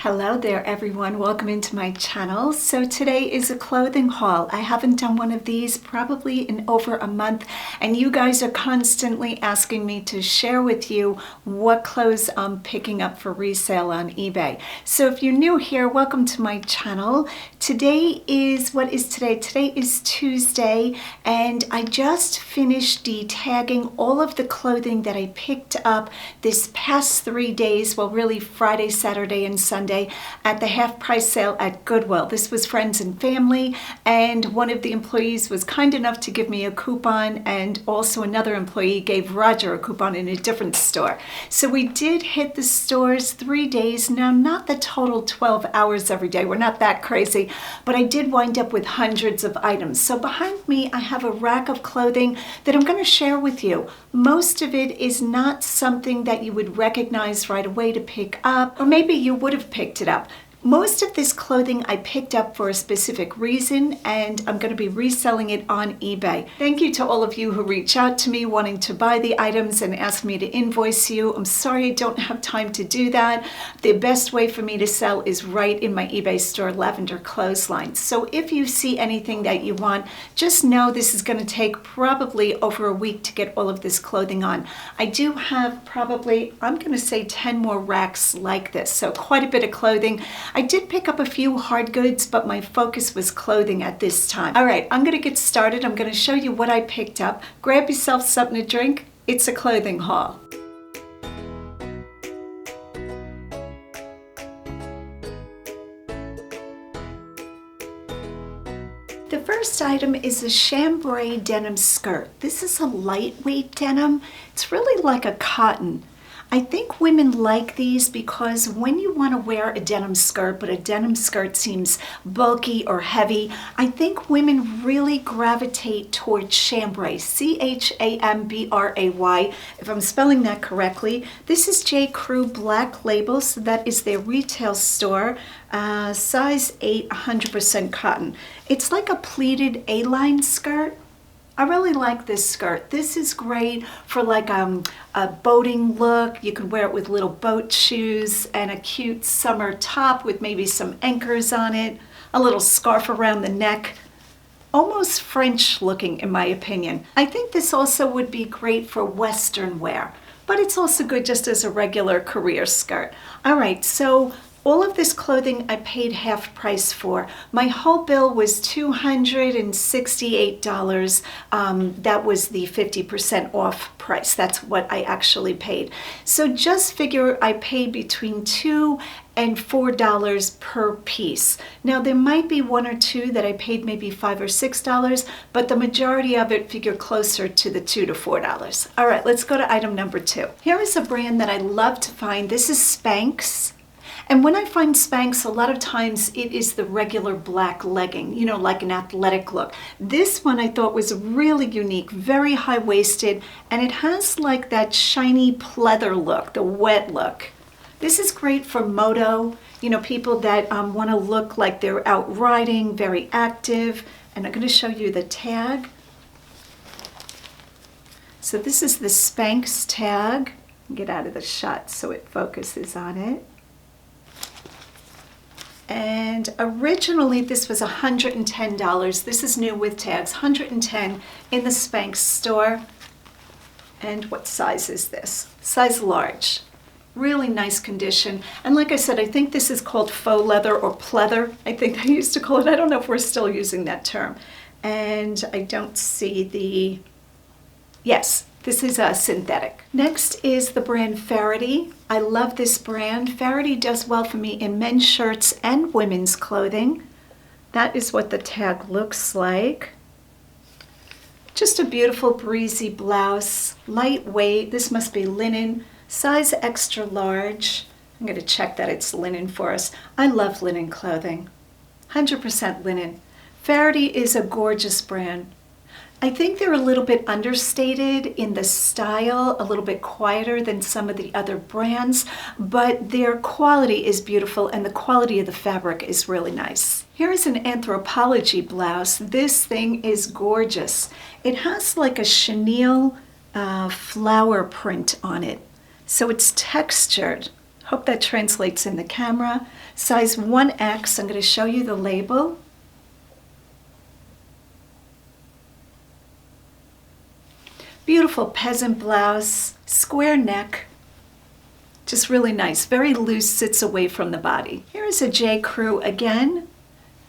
Hello there everyone, welcome into my channel. So today is a clothing haul. I haven't done one of these probably in over a month, and you guys are constantly asking me to share with you what clothes I'm picking up for resale on eBay. So if you're new here, welcome to my channel. Today is, what is today? Today is Tuesday, and I just finished tagging all of the clothing that I picked up this past 3 days, well really Friday, Saturday, and Sunday at the half price sale at Goodwill. This was friends and family, and one of the employees was kind enough to give me a coupon, and also another employee gave Roger a coupon in a different store. So we did hit the stores 3 days. Now, not the total 12 hours every day, we're not that crazy, but I did wind up with hundreds of items. So behind me I have a rack of clothing that I'm going to share with you. Most of it is not something that you would recognize right away to pick up, or maybe you would have picked it up. Most of this clothing I picked up for a specific reason, and I'm going to be reselling it on eBay. Thank you to all of you who reach out to me wanting to buy the items and ask me to invoice you. I'm sorry I don't have time to do that. The best way for me to sell is right in my eBay store, Lavenderclothesline. So if you see anything that you want, just know this is going to take probably over a week to get all of this clothing on. I do have probably, I'm going to say 10 more racks like this, so quite a bit of clothing. I did pick up a few hard goods, but my focus was clothing at this time. All right, I'm going to get started. I'm going to show you what I picked up. Grab yourself something to drink. It's a clothing haul. The first item is a chambray denim skirt. This is a lightweight denim. It's really like a cotton. I think women like these because when you want to wear a denim skirt, but a denim skirt seems bulky or heavy, I think women really gravitate towards chambray, C-H-A-M-B-R-A-Y, if I'm spelling that correctly. This is J. Crew Black Label, so that is their retail store, size 8, 100% cotton. It's like a pleated A-line skirt. I really like this skirt. This is great for like a boating look. You can wear it with little boat shoes and a cute summer top with maybe some anchors on it, a little scarf around the neck. Almost French looking in my opinion. I think this also would be great for Western wear, but it's also good just as a regular career skirt. All right, so all of this clothing I paid half price for. My whole bill was $268. That was the 50% off price. That's what I actually paid. So just figure I paid between $2 and $4 per piece. Now there might be one or two that I paid maybe $5 or $6, but the majority of it figure closer to the $2 to $4. All right, let's go to item number 2. Here is a brand that I love to find. This is Spanx. And when I find Spanx, a lot of times it is the regular black legging, you know, like an athletic look. This one I thought was really unique, very high-waisted, and it has like that shiny pleather look, the wet look. This is great for moto, you know, people that want to look like they're out riding, very active. And I'm going to show you the tag. So this is the Spanx tag. Get out of the shot so it focuses on it. And originally this was $110. This is new with tags, $110 in the Spanx store. And what size is this? Size large. Really nice condition. And like I said, I think this is called faux leather or pleather. I think they used to call it. I don't know if we're still using that term. And I don't see the, yes, this is a synthetic. Next is the brand Farity. I love this brand. Farity does well for me in men's shirts and women's clothing. That is what the tag looks like. Just a beautiful breezy blouse, lightweight. This must be linen, size extra large. I'm going to check that it's linen for us. I love linen clothing, 100% linen. Farity is a gorgeous brand. I think they're a little bit understated in the style, a little bit quieter than some of the other brands, but their quality is beautiful and the quality of the fabric is really nice. Here is an Anthropology blouse. This thing is gorgeous. It has like a chenille flower print on it, so it's textured. Hope that translates in the camera. Size 1X, I'm going to show you the label. Beautiful peasant blouse, square neck, just really nice, very loose, sits away from the body. Here is a J. Crew again.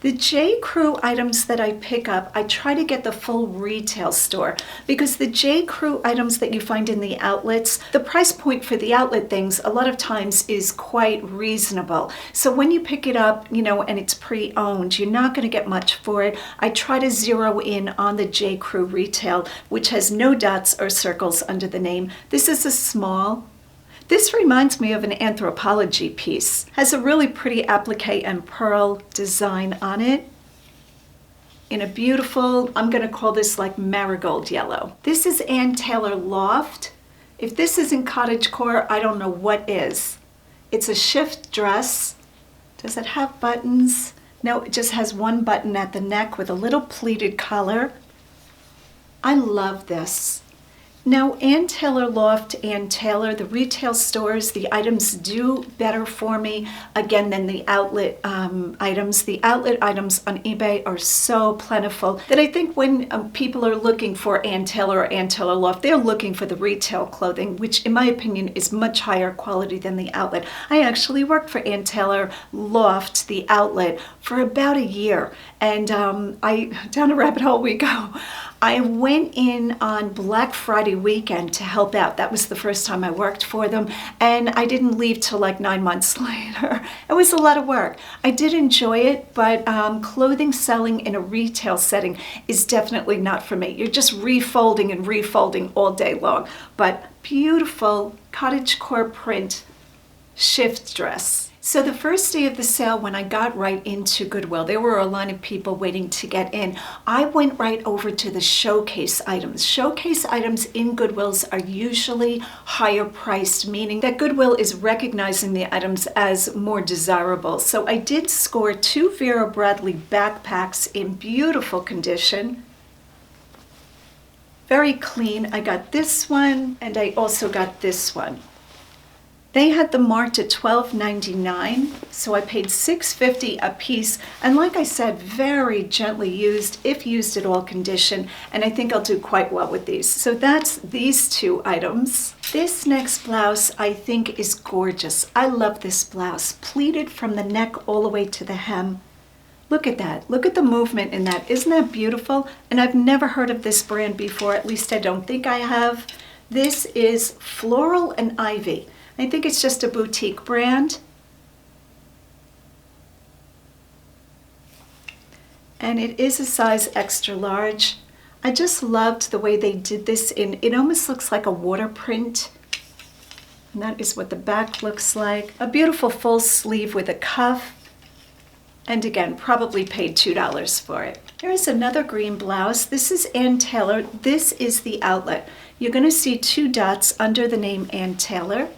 The J. Crew items that I pick up, I try to get the full retail store because the J. Crew items that you find in the outlets, the price point for the outlet things a lot of times is quite reasonable. So when you pick it up, you know, and it's pre-owned, you're not going to get much for it. I try to zero in on the J. Crew retail, which has no dots or circles under the name. This is a small. This reminds me of an Anthropology piece. Has a really pretty applique and pearl design on it in a beautiful, I'm going to call this like marigold yellow. This is Ann Taylor Loft. If this isn't Cottagecore, I don't know what is. It's a shift dress. Does it have buttons? No, it just has one button at the neck with a little pleated collar. I love this. Now, Ann Taylor Loft, Ann Taylor, the retail stores, the items do better for me, again, than the outlet items. The outlet items on eBay are so plentiful that I think when people are looking for Ann Taylor or Ann Taylor Loft, they're looking for the retail clothing, which in my opinion is much higher quality than the outlet. I actually worked for Ann Taylor Loft, the outlet, for about a year, and down a rabbit hole we go. I went in on Black Friday weekend to help out. That was the first time I worked for them, and I didn't leave till like 9 months later. It was a lot of work. I did enjoy it, but clothing selling in a retail setting is definitely not for me. You're just refolding and refolding all day long. But beautiful Cottagecore print shift dress. So the first day of the sale, when I got right into Goodwill, there were a line of people waiting to get in. I went right over to the showcase items. Showcase items in Goodwills are usually higher priced, meaning that Goodwill is recognizing the items as more desirable. So I did score 2 Vera Bradley backpacks in beautiful condition. Very clean. I got this one, and I also got this one. They had them marked at $12.99, so I paid $6.50 a piece, and like I said, very gently used, if used at all condition, and I think I'll do quite well with these. So that's these 2 items. This next blouse I think is gorgeous. I love this blouse, pleated from the neck all the way to the hem. Look at that. Look at the movement in that. Isn't that beautiful? And I've never heard of this brand before, at least I don't think I have. This is Floral and Ivy. I think it's just a boutique brand. And it is a size extra large. I just loved the way they did this in, it almost looks like a water print. And that is what the back looks like. A beautiful full sleeve with a cuff. And again, probably paid $2 for it. Here's another green blouse. This is Ann Taylor. This is the outlet. You're going to see 2 dots under the name Ann Taylor.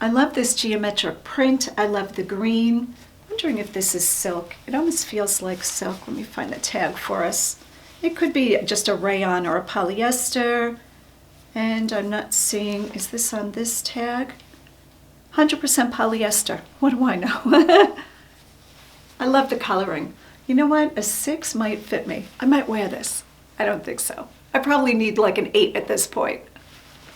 I love this geometric print. I love the green. I'm wondering if this is silk. It almost feels like silk. Let me find the tag for us. It could be just a rayon or a polyester. And I'm not seeing, is this on this tag? 100% polyester. What do I know? I love the coloring. You know what? A 6 might fit me. I might wear this. I don't think so. I probably need like an 8 at this point.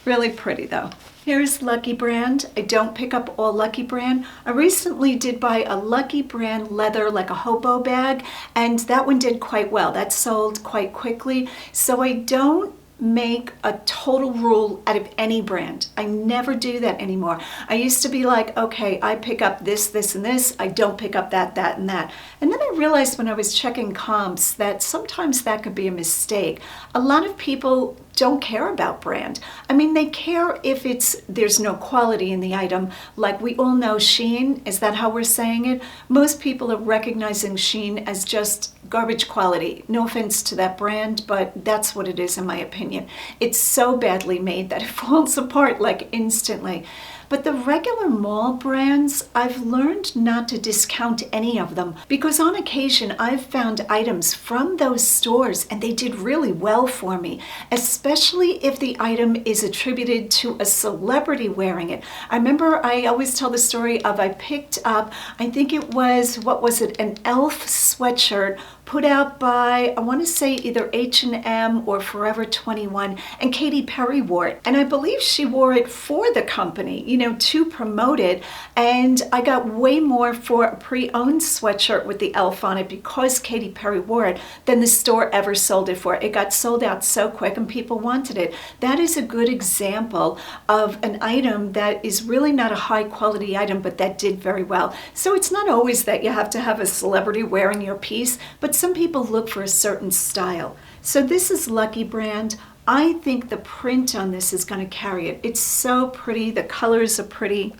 Really pretty though. Here's Lucky Brand. I don't pick up all Lucky Brand. I recently did buy a Lucky Brand leather, like a hobo bag, and that one did quite well. That sold quite quickly. So I don't make a total rule out of any brand. I never do that anymore. I used to be like, okay, I pick up this, this, and this. I don't pick up that, that, and that. And then I realized when I was checking comps that sometimes that could be a mistake. A lot of people don't care about brand. I mean, they care if there's no quality in the item. Like we all know Shein, is that how we're saying it? Most people are recognizing Shein as just garbage quality. No offense to that brand, but that's what it is in my opinion. It's so badly made that it falls apart like instantly. But the regular mall brands, I've learned not to discount any of them because on occasion I've found items from those stores and they did really well for me, especially if the item is attributed to a celebrity wearing it. I remember I always tell the story of I picked up, I think it was, what was it, an elf sweatshirt put out by, I want to say either H&M or Forever 21, and Katy Perry wore it. And I believe she wore it for the company, you know, to promote it. And I got way more for a pre-owned sweatshirt with the elf on it because Katy Perry wore it than the store ever sold it for. It got sold out so quick and people wanted it. That is a good example of an item that is really not a high quality item, but that did very well. So it's not always that you have to have a celebrity wearing your piece, but some people look for a certain style. So this is Lucky brand. I think the print on this is going to carry it. It's so pretty. The colors are pretty.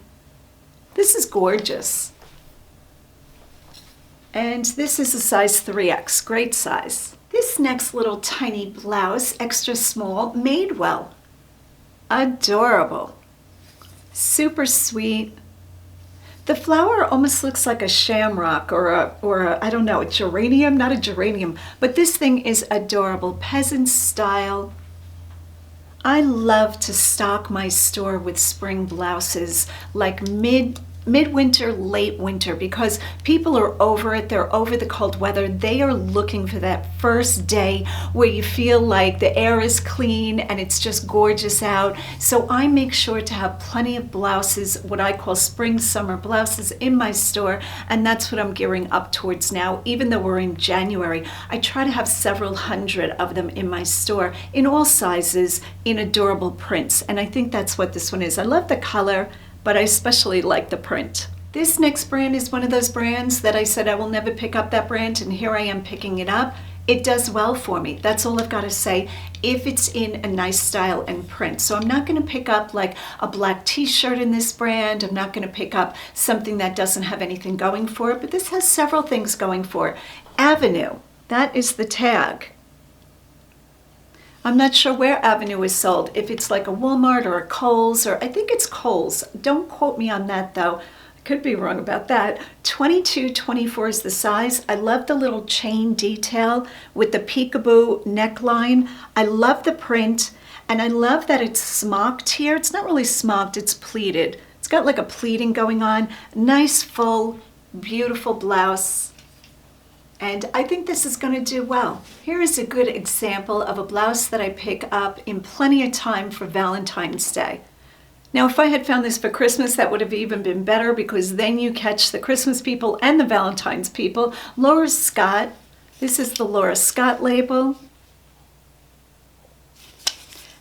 This is gorgeous. And this is a size 3X, great size. This next little tiny blouse, extra small, made well. Adorable. Super sweet. The flower almost looks like a shamrock or a I don't know, a geranium, not a geranium, but this thing is adorable, peasant style. I love to stock my store with spring blouses, like midwinter, late winter, because people are over it. They're over the cold weather. They are looking for that first day where you feel like the air is clean and it's just gorgeous out. So I make sure to have plenty of blouses, what I call spring summer blouses, in my store, and that's what I'm gearing up towards now. Even though we're in January, I try to have several hundred of them in my store in all sizes in adorable prints, and I think that's what this one is. I love the color, but I especially like the print. This next brand is one of those brands that I said I will never pick up that brand, and here I am picking it up. It does well for me. That's all I've got to say, if it's in a nice style and print. So I'm not going to pick up like a black t-shirt in this brand. I'm not going to pick up something that doesn't have anything going for it, but this has several things going for it. Avenue, that is the tag. I'm not sure where Avenue is sold, if it's like a Walmart or a Kohl's, or I think it's Kohl's. Don't quote me on that though. I could be wrong about that. 22, 24 is the size. I love the little chain detail with the peekaboo neckline. I love the print, and I love that it's smocked here. It's not really smocked, it's pleated. It's got like a pleating going on. Nice, full, beautiful blouse. And I think this is going to do well. Here is a good example of a blouse that I pick up in plenty of time for Valentine's Day. Now, if I had found this for Christmas, that would have even been better, because then you catch the Christmas people and the Valentine's people. Laura Scott. This is the Laura Scott label.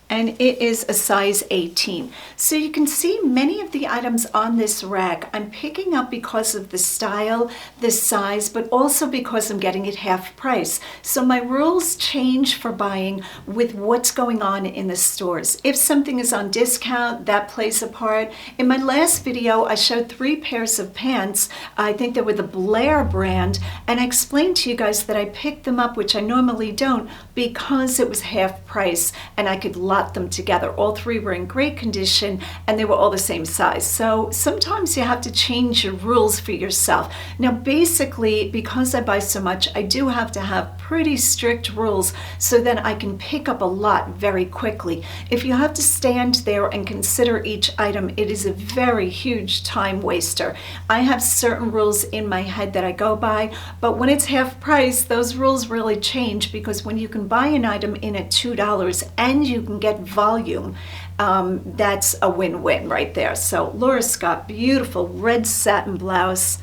And it is a size 18. So you can see many of the items on this rack I'm picking up because of the style, the size, but also because I'm getting it half price. So my rules change for buying with what's going on in the stores. If something is on discount, that plays a part. In my last video, I showed 3 pairs of pants. I think they were the Blair brand, and I explained to you guys that I picked them up, which I normally don't, because it was half price and I could lot them together. All 3 were in great condition and they were all the same size. So sometimes you have to change your rules for yourself. Now basically, because I buy so much, I do have to have pretty strict rules so that I can pick up a lot very quickly. If you have to stand there and consider each item, it is a very huge time waster. I have certain rules in my head that I go by, but when it's half price, those rules really change, because when you can buy an item in at $2 and you can get volume, that's a win-win right there. So Laura Scott, beautiful red satin blouse,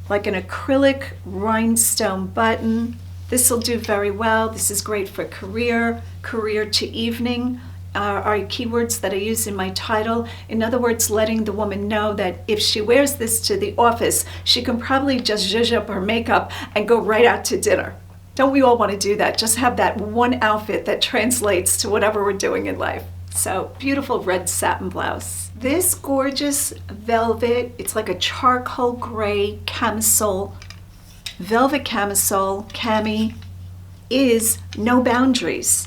like an acrylic rhinestone button. This will do very well. This is great for career to evening. Are keywords that I use in my title. In other words, letting the woman know that if she wears this to the office, she can probably just zhuzh up her makeup and go right out to dinner. Don't we all want to do that? Just have that one outfit that translates to whatever we're doing in life. So beautiful red satin blouse. This gorgeous velvet, it's like a charcoal gray camisole, velvet camisole, cami, is No Boundaries.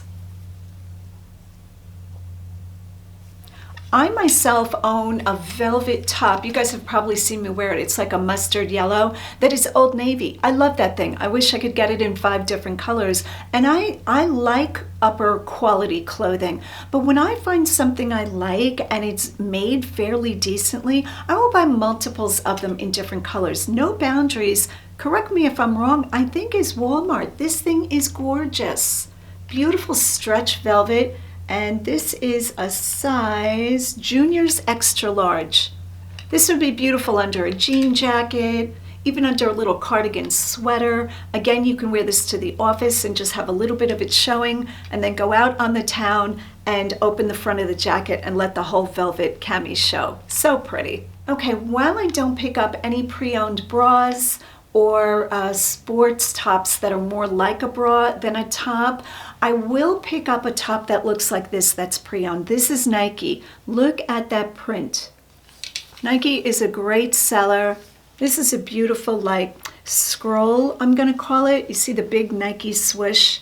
I myself own a velvet top. You guys have probably seen me wear it. It's like a mustard yellow. That is Old Navy. I love that thing. I wish I could get it in 5 different colors. And I like upper quality clothing. But when I find something I like and it's made fairly decently, I will buy multiples of them in different colors. No boundaries. Correct me if I'm wrong. I think is Walmart. This thing is gorgeous. Beautiful stretch velvet. And this is a size juniors extra large. This would be beautiful under a jean jacket, even under a little cardigan sweater. Again, you can wear this to the office and just have a little bit of it showing, and then go out on the town and open the front of the jacket and let the whole velvet cami show. So pretty. Okay, while I don't pick up any pre-owned bras or sports tops that are more like a bra than a top, I will pick up a top that looks like this that's pre-owned. This is Nike. Look at that print. Nike is a great seller. This is a beautiful like scroll, I'm gonna call it. You see the big Nike swoosh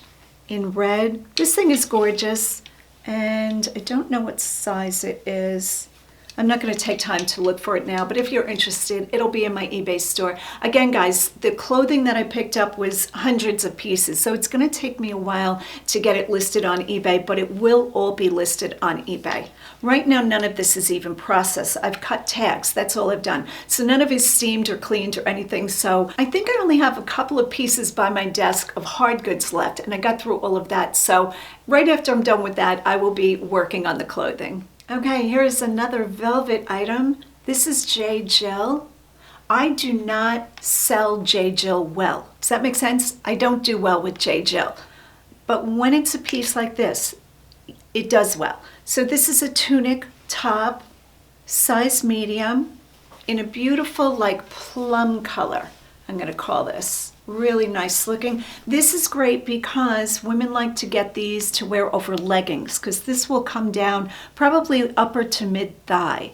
in red. This thing is gorgeous, and I don't know what size it is. I'm not going to take time to look for it now, but if you're interested, it'll be in my eBay store. Again, guys, the clothing that I picked up was hundreds of pieces, so it's going to take me a while to get it listed on eBay, but it will all be listed on eBay. Right now, none of this is even processed. I've cut tags. That's all I've done. So none of it is steamed or cleaned or anything. So I think I only have a couple of pieces by my desk of hard goods left, and I got through all of that. So right after I'm done with that, I will be working on the clothing. Okay, here is another velvet item. This is J. Jill. I do not sell J. Jill well. Does that make sense? I don't do well with J. Jill. But when it's a piece like this, it does well. So this is a tunic top, size medium, in a beautiful like plum color, I'm gonna call this. Really nice looking. This is great because women like to get these to wear over leggings, because this will come down probably upper to mid thigh.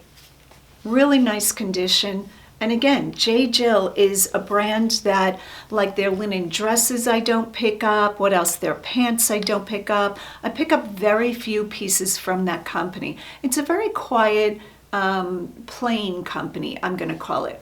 Really nice condition. And again, J. Jill is a brand that, like their linen dresses I don't pick up. What else? Their pants I don't pick up. I pick up very few pieces from that company. It's a very quiet, plain company, I'm gonna call it.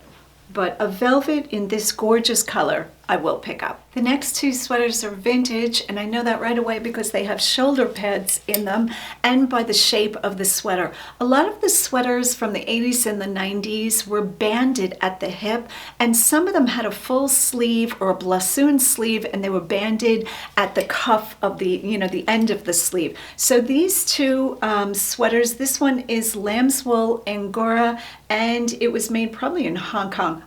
But a velvet in this gorgeous color, I will pick up. The next 2 sweaters are vintage, and I know that right away because they have shoulder pads in them and by the shape of the sweater. A lot of the sweaters from the 80s and the 90s were banded at the hip, and some of them had a full sleeve or a blouson sleeve, and they were banded at the cuff of the, the end of the sleeve. So these 2 sweaters, this one is lamb's wool Angora, and it was made probably in Hong Kong.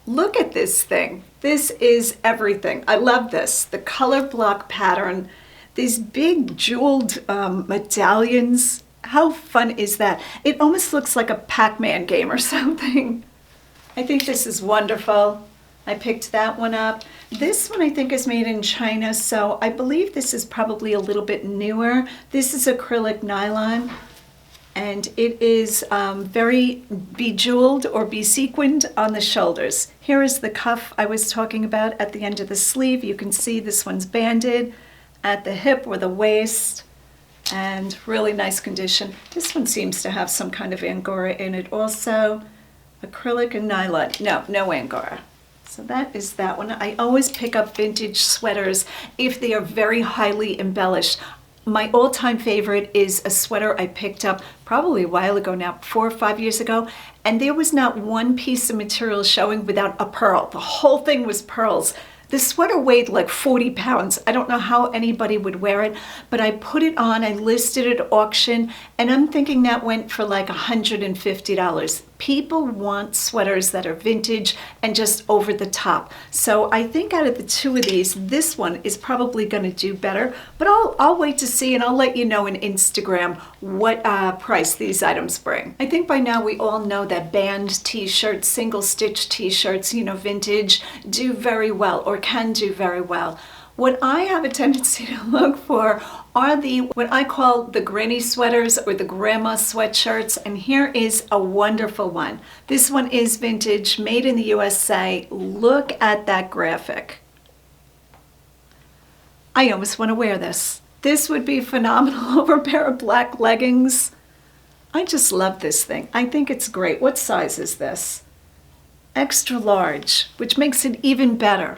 Look at this thing. This is everything. I love this. The color block pattern, these big jeweled medallions. How fun is that? It almost looks like a Pac-Man game or something. I think this is wonderful. I picked that one up. This one I think is made in China, so I believe this is probably a little bit newer. This is acrylic nylon. And it is very bejeweled or besequined on the shoulders. Here is the cuff I was talking about at the end of the sleeve. You can see this one's banded at the hip or the waist, and really nice condition. This one seems to have some kind of Angora in it also. Acrylic and nylon. No Angora. So that is that one. I always pick up vintage sweaters if they are very highly embellished. My all-time favorite is a sweater I picked up probably a while ago now, 4 or 5 years ago, and there was not one piece of material showing without a pearl. The whole thing was pearls. The sweater weighed like 40 pounds. I don't know how anybody would wear it, but I put it on, I listed it at auction, and I'm thinking that went for like $150. People want sweaters that are vintage and just over the top. So I think out of the 2 of these, this one is probably gonna do better, but I'll wait to see, and I'll let you know in Instagram what price these items bring. I think by now we all know that band t-shirts, single stitch t-shirts, vintage, do very well, or can do very well. What I have a tendency to look for are what I call the granny sweaters or the grandma sweatshirts, and here is a wonderful one. This one is vintage, made in the USA. Look at that graphic. I almost want to wear this. This would be phenomenal over a pair of black leggings. I just love this thing. I think it's great. What size is this? Extra large, which makes it even better.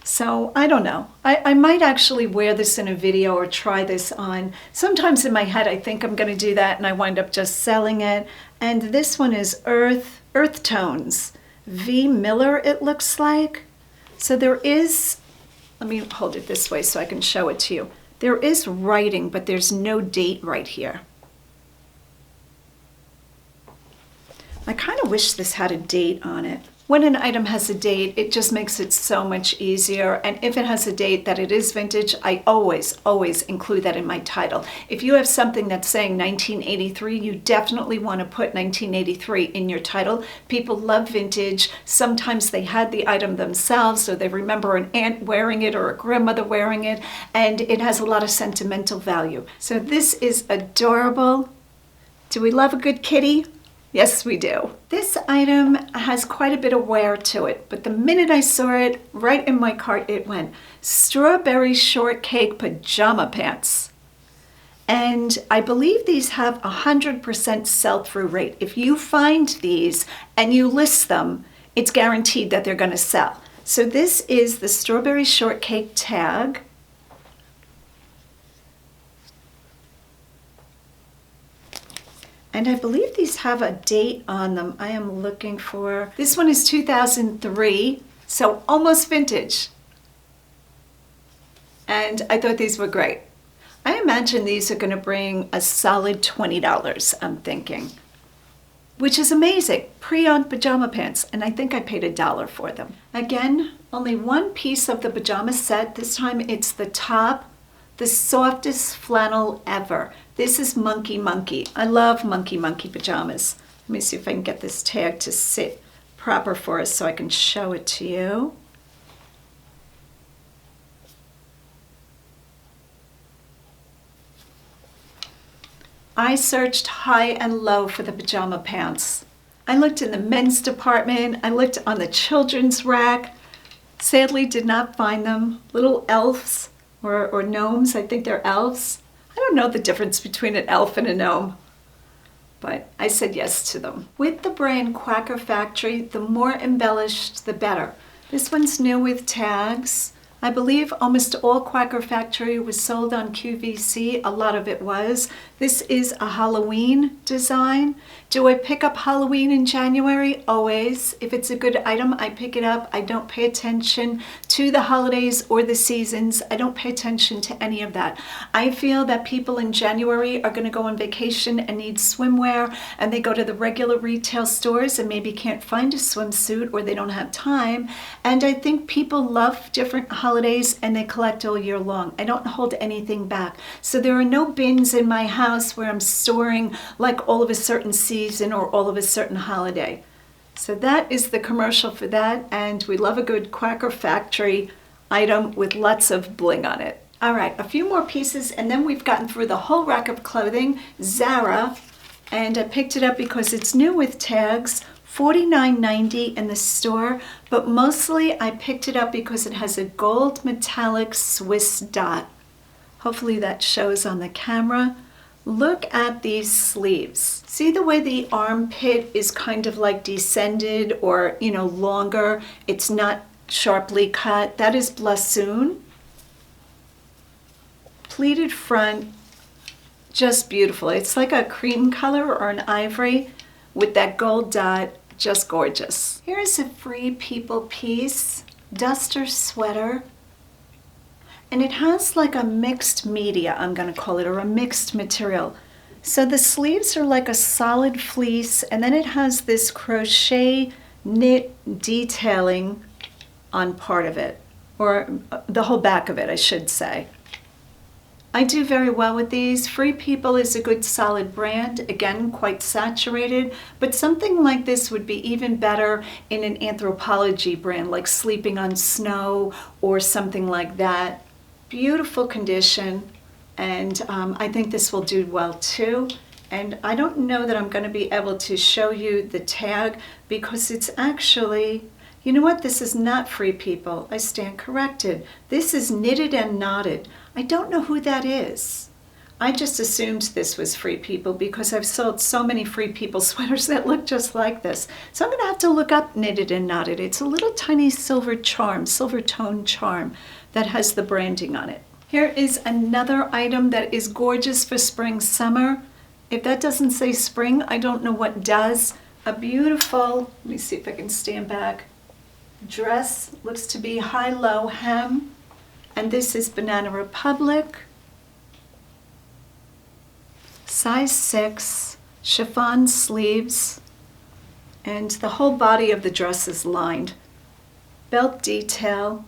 So I don't know. I might actually wear this in a video or try this on. Sometimes in my head I think I'm going to do that and I wind up just selling it. And this one is Earth Tones. V. Miller it looks like. So there is, let me hold it this way so I can show it to you. There is writing, but there's no date right here. I kind of wish this had a date on it. When an item has a date, it just makes it so much easier. And if it has a date that it is vintage, I always include that in my title. If you have something that's saying 1983, you definitely want to put 1983 in your title. People love vintage. Sometimes they had the item themselves, or they remember an aunt wearing it or a grandmother wearing it, and it has a lot of sentimental value. So this is adorable. Do we love a good kitty? Yes, we do. This item has quite a bit of wear to it, but the minute I saw it, right in my cart it went. Strawberry shortcake pajama pants. And I believe these have 100% sell-through rate. If you find these and you list them, it's guaranteed that they're going to sell. So this is the strawberry shortcake tag. And I believe these have a date on them. I am looking for, this one is 2003, so almost vintage. And I thought these were great. I imagine these are going to bring a solid $20, I'm thinking, which is amazing. Pre-owned pajama pants, and I think I paid $1 for them. Again, only one piece of the pajama set. This time it's the top. The softest flannel ever. This is Monkey. I love Monkey pajamas. Let me see if I can get this tag to sit proper for us so I can show it to you. I searched high and low for the pajama pants. I looked in the men's department. I looked on the children's rack. Sadly, did not find them. Little elves. Or gnomes, I think they're elves. I don't know the difference between an elf and a gnome, but I said yes to them. With the brand Quaker Factory, the more embellished, the better. This one's new with tags. I believe almost all Quaker Factory was sold on QVC. A lot of it was. This is a Halloween design. Do I pick up Halloween in January? Always. If it's a good item, I pick it up. I don't pay attention to the holidays or the seasons. I don't pay attention to any of that. I feel that people in January are going to go on vacation and need swimwear, and they go to the regular retail stores and maybe can't find a swimsuit or they don't have time. And I think people love different holidays and they collect all year long. I don't hold anything back. So there are no bins in my house where I'm storing like all of a certain season or all of a certain holiday. So that is the commercial for that, and we love a good Quaker Factory item with lots of bling on it. All right, a few more pieces and then we've gotten through the whole rack of clothing. Zara, and I picked it up because it's new with tags. $49.90 in the store, but mostly I picked it up because it has a gold metallic Swiss dot. Hopefully that shows on the camera. Look at these sleeves. See the way the armpit is kind of like descended or, longer? It's not sharply cut. That is blouson. Pleated front, just beautiful. It's like a cream color or an ivory with that gold dot. Just gorgeous. Here's a Free People piece, duster sweater, and it has like a mixed media, I'm going to call it, or a mixed material. So the sleeves are like a solid fleece, and then it has this crochet knit detailing on part of it, or the whole back of it, I should say. I do very well with these. Free People is a good solid brand, again quite saturated, but something like this would be even better in an Anthropology brand like Sleeping on Snow or something like that. Beautiful condition, and I think this will do well too. And I don't know that I'm going to be able to show you the tag because it's actually, you know what, this is not Free People. I stand corrected. This is Knitted and Knotted. I don't know who that is. I just assumed this was Free People because I've sold so many Free People sweaters that look just like this. So I'm going to have to look up Knitted and Knotted. It's a little tiny silver tone charm that has the branding on it. Here is another item that is gorgeous for spring, summer. If that doesn't say spring, I don't know what does. A beautiful, let me see if I can stand back, dress. Looks to be high-low hem. And this is Banana Republic. Size 6, chiffon sleeves, and the whole body of the dress is lined. Belt detail,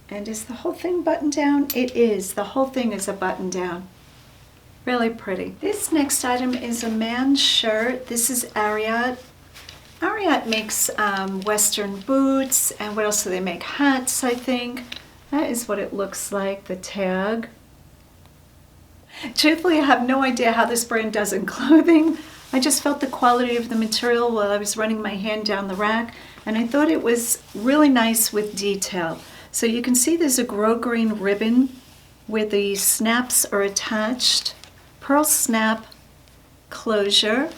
and is the whole thing buttoned down? It is. The whole thing is a button down. Really pretty. This next item is a man's shirt. This is Ariat. Ariat makes Western boots, and what else do they make? Hats, I think. That is what it looks like, the tag. Truthfully, I have no idea how this brand does in clothing. I just felt the quality of the material while I was running my hand down the rack, and I thought it was really nice with detail. So you can see there's a grosgrain ribbon where the snaps are attached, pearl snap closure,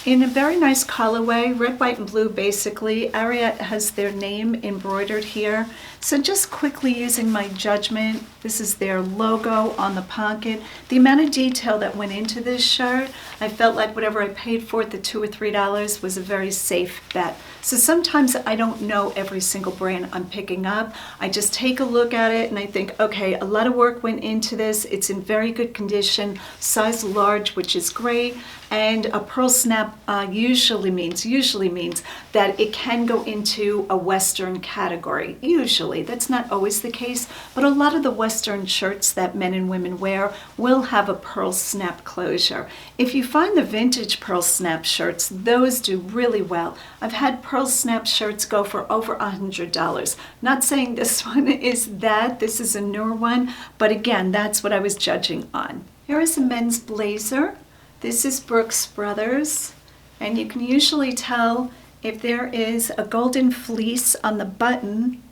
in a very nice colorway, red, white, and blue basically. Ariat has their name embroidered here. So just quickly using my judgment, this is their logo on the pocket. The amount of detail that went into this shirt, I felt like whatever I paid for it, the $2 or $3, was a very safe bet. So sometimes I don't know every single brand I'm picking up. I just take a look at it and I think, okay, a lot of work went into this. It's in very good condition, size large, which is great. And a pearl snap usually means that it can go into a Western category. Usually, that's not always the case, but a lot of the Western shirts that men and women wear will have a pearl snap closure. If you find the vintage pearl snap shirts, those do really well. I've had pearl snap shirts go for over $100. Not saying this one is that, this is a newer one, but again, that's what I was judging on. Here is a men's blazer. This is Brooks Brothers, and you can usually tell if there is a golden fleece on the button.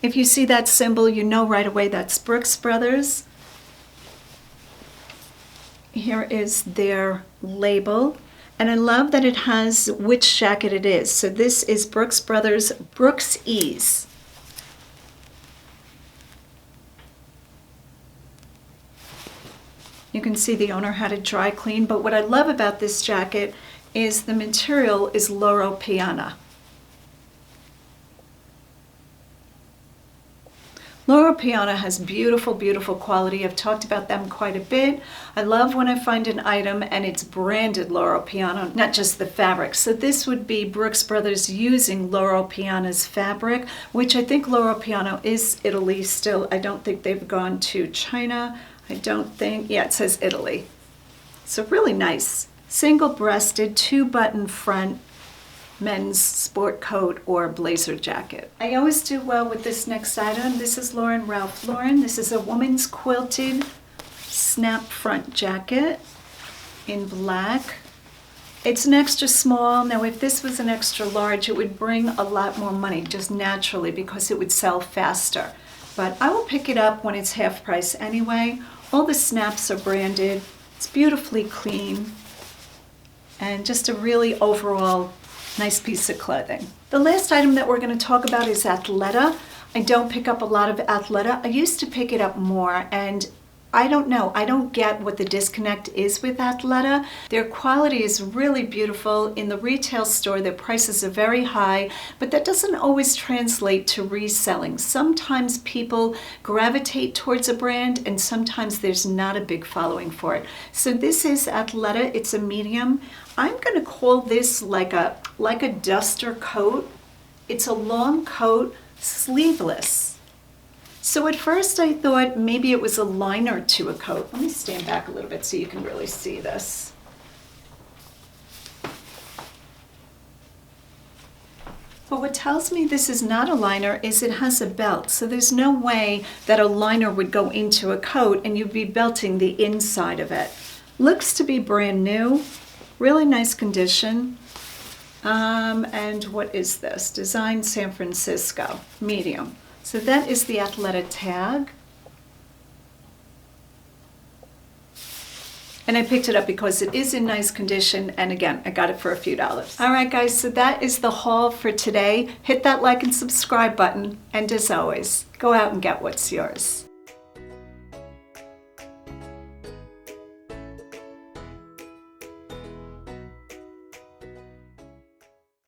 If you see that symbol, you know right away that's Brooks Brothers. Here is their label, and I love that it has which jacket it is. So this is Brooks Brothers Brooks Ease. You can see the owner had it dry clean, but what I love about this jacket is the material is Loro Piana. Loro Piana has beautiful, beautiful quality. I've talked about them quite a bit. I love when I find an item and it's branded Loro Piana, not just the fabric. So this would be Brooks Brothers using Loro Piana's fabric, which I think Loro Piana is Italy still. I don't think they've gone to China. I don't think, yeah, it says Italy. So really nice. Single-breasted, 2-button front men's sport coat or blazer jacket. I always do well with this next item. This is Lauren Ralph Lauren. This is a woman's quilted snap front jacket in black. It's an extra small. Now if this was an extra large, it would bring a lot more money just naturally because it would sell faster. But I will pick it up when it's half price anyway. All the snaps are branded. It's beautifully clean and just a really overall nice piece of clothing. The last item that we're going to talk about is Athleta. I don't pick up a lot of Athleta. I used to pick it up more, and I don't know. I don't get what the disconnect is with Athleta. Their quality is really beautiful. In the retail store, their prices are very high, but that doesn't always translate to reselling. Sometimes people gravitate towards a brand, and sometimes there's not a big following for it. So this is Athleta. It's a medium. I'm going to call this like a duster coat. It's a long coat, sleeveless. So at first I thought maybe it was a liner to a coat. Let me stand back a little bit so you can really see this. But what tells me this is not a liner is it has a belt. So there's no way that a liner would go into a coat and you'd be belting the inside of it. Looks to be brand new, really nice condition. And what is this? Design San Francisco, medium. So that is the Athleta tag. And I picked it up because it is in nice condition, and again, I got it for a few dollars. All right, guys, so that is the haul for today. Hit that like and subscribe button, and as always, go out and get what's yours.